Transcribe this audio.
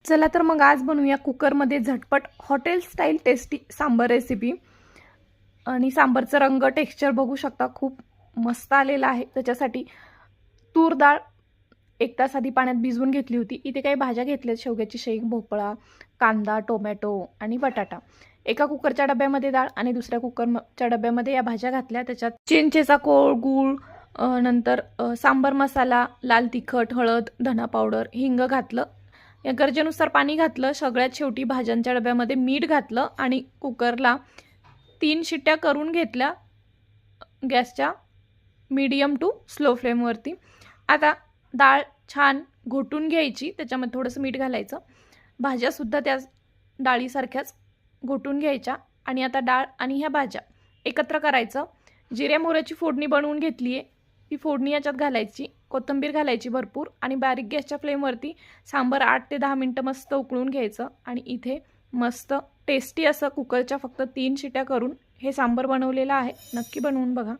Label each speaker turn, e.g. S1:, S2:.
S1: चला तर मग आज बनवूया कुकरमध्ये झटपट hotel style tasty sambar recipe. आणि सांबरचा रंग टेक्स्चर बघू शकता, खूप मस्त आलेला आहे। त्याच्यासाठी तूर डाळ 1 तास आधी पाण्यात भिजवून घेतली होती। इथे काही भाज्या घेतल्यात, शेवग्याची शेंग, भोपळा, कांदा, टोमॅटो आणि बटाटा। एका कुकरच्या डब्यामध्ये डाळ आणि दुसऱ्या कुकरच्या डब्यामध्ये या भाज्या घातल्या। त्याच्यात चिंचेचा कोळ, गूळ, नंतर सांबर मसाला, लाल तिखट, हळद, धना पावडर, हिंग घातलं। या गरजेनुसार पाणी घातलं। सगळ्यात शेवटी भाज्यांच्या डब्यामध्ये मीठ घातलं आणि कुकरला 3 शिट्ट्या करून घेतल्या गॅसच्या मीडियम टू स्लो फ्लेमवरती। आता डाळ छान घोटून घ्यायची, त्याच्यामध्ये थोडंसं मीठ घालायचं। भाज्यासुद्धा त्या डाळीसारख्याच घोटून घ्यायच्या आणि आता डाळ आणि ह्या भाज्या एकत्र करायचं। जिऱ्या मोहऱ्याची फोडणी बनवून घेतली आहे, ती फोडणी याच्यात घालायची, कोथिंबीर घालायची भरपूर आणि बारीक गॅसच्या फ्लेमवरती सांबर 8 ते 10 मिनिटं मस्त उकळून घ्यायचं। आणि इथे मस्त टेस्टी असं कुकरच्या फक्त 3 शिट्या करून हे सांबर बनवलेलं आहे। नक्की बनवून बघा।